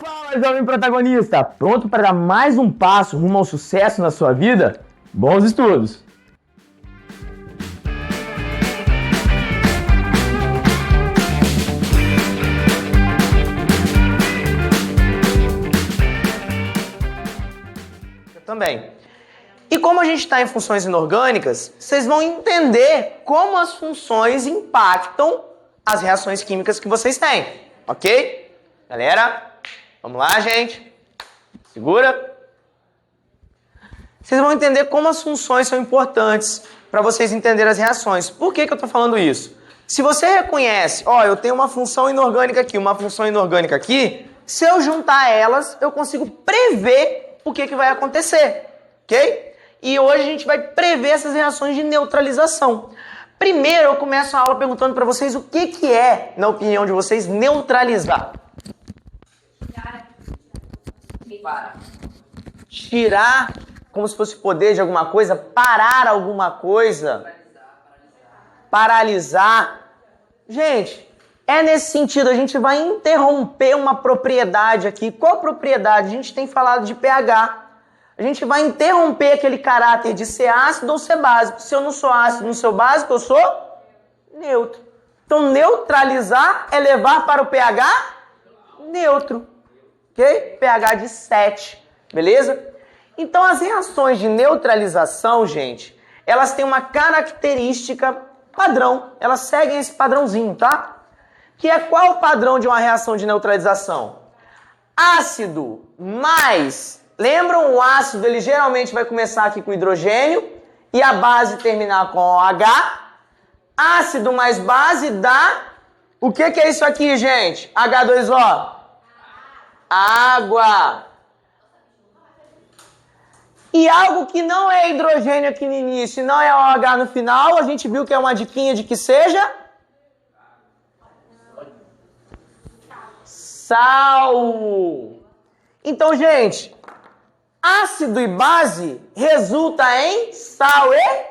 Fala, jovem protagonista! Pronto para dar mais um passo rumo ao sucesso na sua vida? Bons estudos! Eu também. E como a gente está em funções inorgânicas, vocês vão entender como as funções impactam as reações químicas que vocês têm, ok? Galera, vamos lá, gente. Segura. Vocês vão entender como as funções são importantes para vocês entenderem as reações. Por que eu estou falando isso? Se você reconhece, eu tenho uma função inorgânica aqui, uma função inorgânica aqui, se eu juntar elas, eu consigo prever o que vai acontecer, ok? E hoje a gente vai prever essas reações de neutralização. Primeiro, eu começo a aula perguntando para vocês o que é, na opinião de vocês, neutralizar. Tirar, como se fosse poder de alguma coisa, parar alguma coisa, paralisar. Gente, é nesse sentido, a gente vai interromper uma propriedade aqui. Qual propriedade? A gente tem falado de pH. A gente vai interromper aquele caráter de ser ácido ou ser básico. Se eu não sou ácido, não sou básico, eu sou neutro. Então, neutralizar é levar para o pH neutro. Ok? pH de 7. Beleza? Então, as reações de neutralização, gente, elas têm uma característica padrão. Elas seguem esse padrãozinho, tá? Que é qual o padrão de uma reação de neutralização? Ácido mais... Lembram, o ácido ele geralmente vai começar aqui com hidrogênio e a base terminar com OH. Ácido mais base dá... O que é isso aqui, gente? H2O. Água. E algo que não é hidrogênio aqui no início e não é OH no final, a gente viu que é uma diquinha de que seja... Sal. Então, gente... Ácido e base resulta em sal e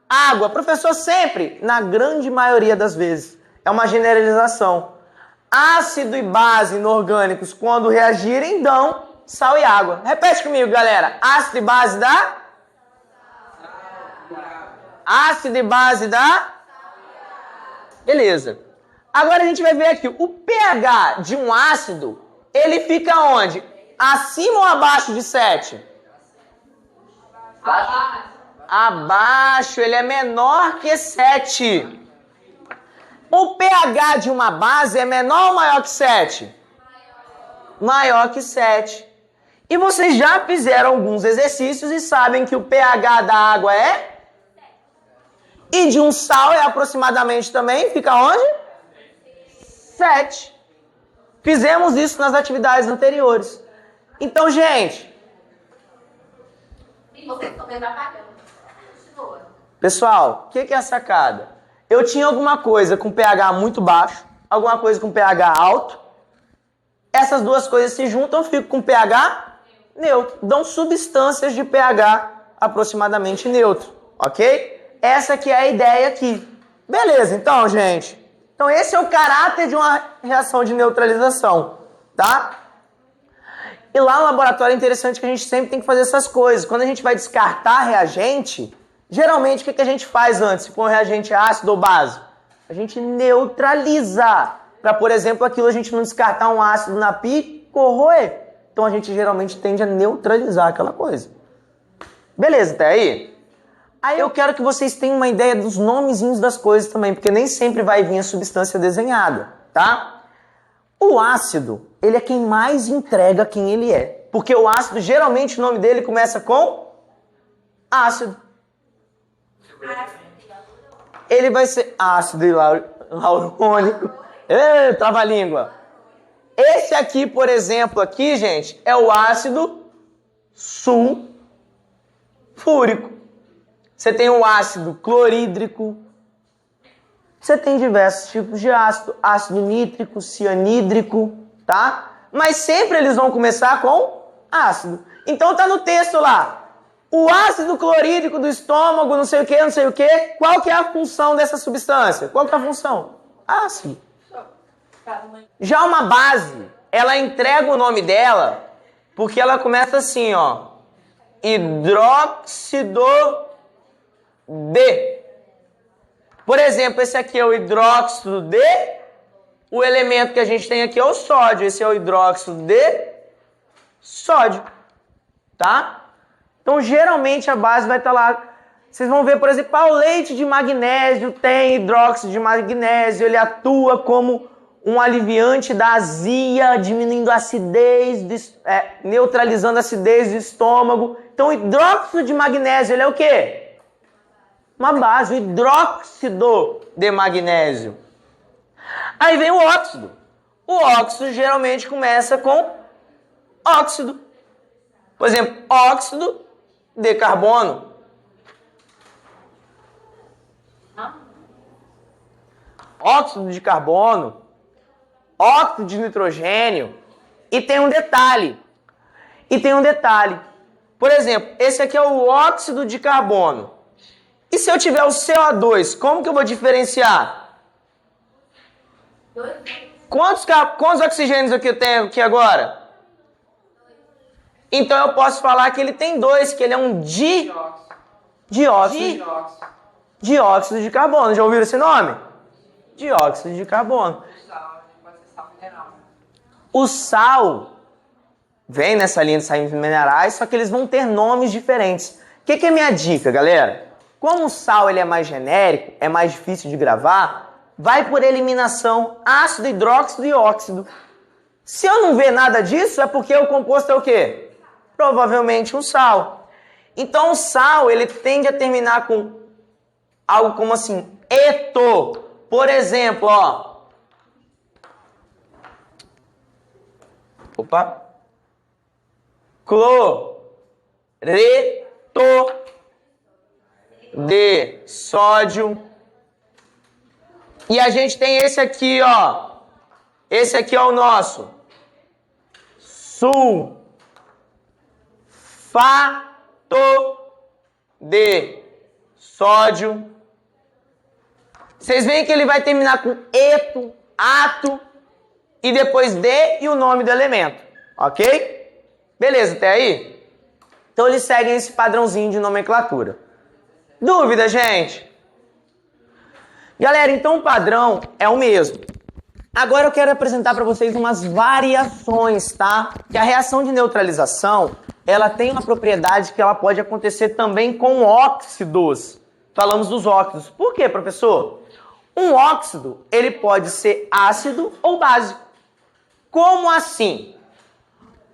água. Professor, sempre, na grande maioria das vezes, é uma generalização. Ácido e base inorgânicos, quando reagirem, dão sal e água. Repete comigo, galera. Ácido e base dá? Ácido e base dá? Beleza. Agora a gente vai ver aqui. O pH de um ácido, ele fica onde? Acima ou abaixo de 7? Abaixo, ele é menor que 7. O pH de uma base é menor ou maior que 7? Maior que 7. E vocês já fizeram alguns exercícios e sabem que o pH da água é? E de um sal é aproximadamente também, fica onde? 7. Fizemos isso nas atividades anteriores. Então, gente... Pessoal, o que é a sacada? Eu tinha alguma coisa com pH muito baixo, alguma coisa com pH alto. Essas duas coisas se juntam, eu fico com pH neutro. Dão substâncias de pH aproximadamente neutro, ok? Essa aqui é a ideia aqui. Beleza, então, gente. Então, esse é o caráter de uma reação de neutralização, tá? E lá no laboratório é interessante que a gente sempre tem que fazer essas coisas. Quando a gente vai descartar reagente, geralmente o que a gente faz antes? Se for um reagente ácido ou base? A gente neutraliza. Para, por exemplo, aquilo a gente não descartar um ácido na pia e corroer. Então a gente geralmente tende a neutralizar aquela coisa. Beleza, até aí? Aí eu quero que vocês tenham uma ideia dos nomezinhos das coisas também, porque nem sempre vai vir a substância desenhada, tá? O ácido, ele é quem mais entrega quem ele é. Porque o ácido, geralmente, o nome dele começa com ácido. Ele vai ser ácido hialurônico. Trava-língua. Esse aqui, por exemplo, aqui, gente, é o ácido sulfúrico. Você tem o ácido clorídrico. Você tem diversos tipos de ácido, ácido nítrico, cianídrico, tá? Mas sempre eles vão começar com ácido. Então tá no texto lá, o ácido clorídrico do estômago, não sei o que, qual que é a função dessa substância? Qual que é a função? Ácido. Já uma base ela entrega o nome dela porque ela começa assim, ó. Hidróxido de. Por exemplo, esse aqui é o hidróxido de. O elemento que a gente tem aqui é o sódio. Esse é o hidróxido de sódio. Tá? Então, geralmente, a base vai estar lá. Vocês vão ver, por exemplo, o leite de magnésio tem hidróxido de magnésio. Ele atua como um aliviante da azia, diminuindo a acidez, neutralizando a acidez do estômago. Então, o hidróxido de magnésio, ele é o quê? Uma base, o hidróxido de magnésio. Aí vem o óxido. O óxido geralmente começa com óxido. Por exemplo, óxido de carbono. Óxido de carbono, óxido de nitrogênio. E tem um detalhe. Por exemplo, esse aqui é o óxido de carbono. E se eu tiver o CO2, como que eu vou diferenciar? Quantos oxigênios aqui eu tenho aqui agora? Então eu posso falar que ele tem 2, que ele é um dióxido de carbono. Já ouviram esse nome? Dióxido de carbono. O sal vem nessa linha de sais minerais, só que eles vão ter nomes diferentes. O que é minha dica, galera? Como o sal ele é mais genérico, é mais difícil de gravar, vai por eliminação ácido, hidróxido e óxido. Se eu não ver nada disso, é porque o composto é o quê? Provavelmente um sal. Então o sal, ele tende a terminar com algo como assim, eto. Por exemplo, ó. Cloreto de sódio. E a gente tem esse aqui, ó. Esse aqui é o nosso sulfato de sódio. Vocês veem que ele vai terminar com eto, ato e depois de e o nome do elemento. Ok? Beleza, até aí? Então eles seguem esse padrãozinho de nomenclatura. Dúvida, gente? Galera, então o padrão é o mesmo. Agora eu quero apresentar para vocês umas variações, tá? Que a reação de neutralização, ela tem uma propriedade que ela pode acontecer também com óxidos. Falamos dos óxidos. Por quê, professor? Um óxido, ele pode ser ácido ou básico. Como assim?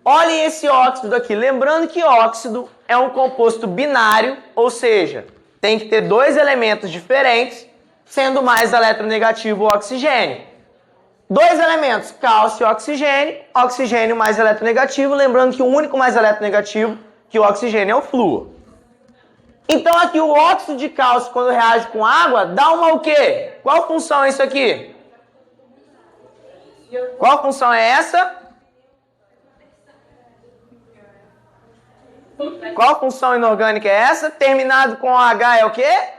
Olhem esse óxido aqui. Lembrando que óxido é um composto binário, ou seja, tem que ter 2 elementos diferentes, sendo mais eletronegativo o oxigênio. 2 elementos, cálcio e oxigênio, oxigênio mais eletronegativo, lembrando que o único mais eletronegativo que o oxigênio é o flúor. Então aqui o óxido de cálcio, quando reage com água, dá uma o quê? Qual função é isso aqui? Qual função é essa? Qual função inorgânica é essa? Terminado com H é o quê?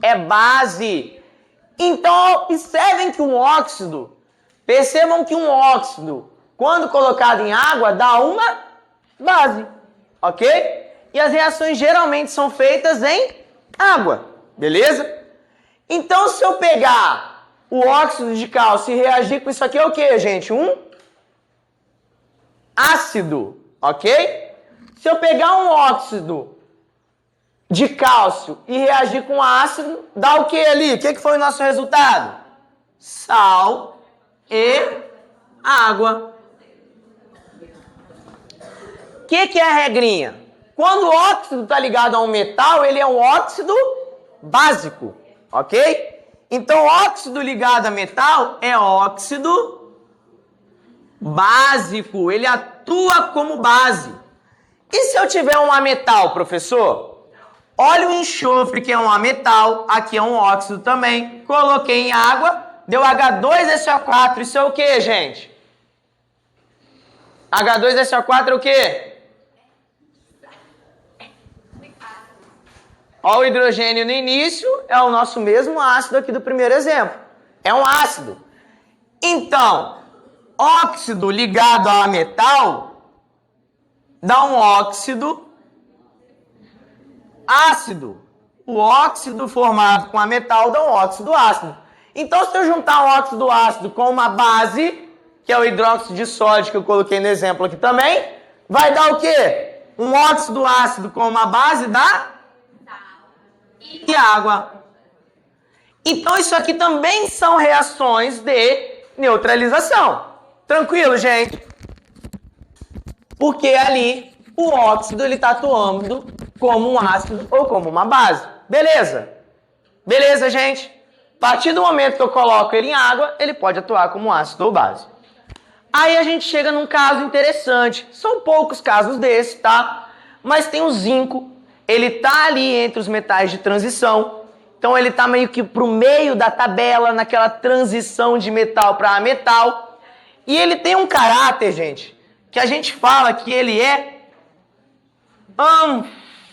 É base. Então, observem que percebam que um óxido, quando colocado em água, dá uma base, ok? E as reações geralmente são feitas em água, beleza? Então, se eu pegar o óxido de cálcio e reagir com isso aqui, é o que, gente? Um ácido, ok? Se eu pegar um óxido de cálcio e reagir com ácido, dá o que ali? O que foi o nosso resultado? Sal e água. O que é a regrinha? Quando o óxido está ligado a um metal, ele é um óxido básico, ok? Então, óxido ligado a metal é óxido básico, ele atua como base. E se eu tiver um ametal, professor? Olha o enxofre, que é um ametal, aqui é um óxido também. Coloquei em água, deu H2SO4. Isso é o que, gente? H2SO4 é o que? Olha o hidrogênio no início, é o nosso mesmo ácido aqui do primeiro exemplo. É um ácido. Então, óxido ligado a metal dá um óxido ácido. O óxido formado com a metal dá um óxido ácido. Então, se eu juntar um óxido ácido com uma base, que é o hidróxido de sódio, que eu coloquei no exemplo aqui também, vai dar o quê? Um óxido ácido com uma base dá e água. Então, isso aqui também são reações de neutralização. Tranquilo, gente? Porque ali o óxido ele está atuando como um ácido ou como uma base. Beleza? Beleza, gente? A partir do momento que eu coloco ele em água, ele pode atuar como ácido ou base. Aí a gente chega num caso interessante. São poucos casos desses, tá? Mas tem o zinco. Ele tá ali entre os metais de transição. Então ele tá meio que pro meio da tabela, naquela transição de metal para ametal. E ele tem um caráter, gente, que a gente fala que ele é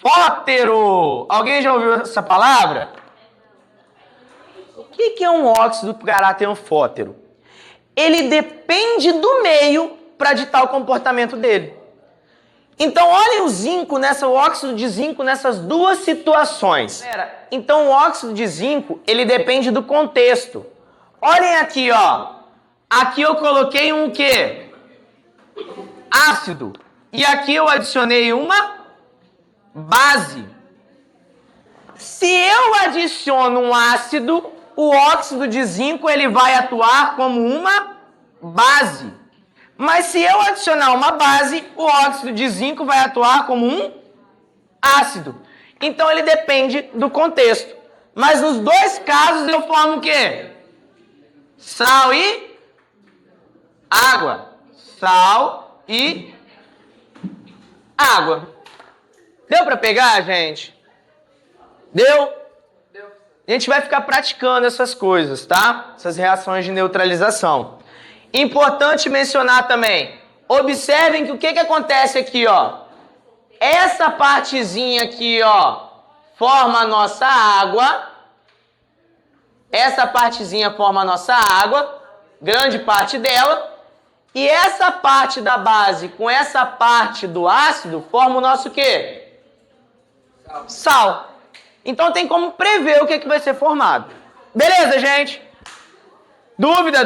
anfótero. Alguém já ouviu essa palavra? O que é um óxido com caráter anfótero? Ele depende do meio para ditar o comportamento dele. Então, olhem o óxido de zinco nessas duas situações. Então, o óxido de zinco, ele depende do contexto. Olhem aqui, ó. Aqui eu coloquei um quê? Ácido. E aqui eu adicionei uma base. Se eu adiciono um ácido, o óxido de zinco ele vai atuar como uma base. Mas se eu adicionar uma base, o óxido de zinco vai atuar como um ácido. Então ele depende do contexto. Mas nos dois casos eu formo o quê? Sal e água. Sal e água. Deu para pegar, gente? Deu? A gente vai ficar praticando essas coisas, tá? Essas reações de neutralização. Importante mencionar também. Observem que o que acontece aqui, ó. Essa partezinha aqui, ó, forma a nossa água. Essa partezinha forma a nossa água, grande parte dela. E essa parte da base com essa parte do ácido forma o nosso quê? Sal. Então tem como prever o que vai ser formado. Beleza, gente? Dúvida?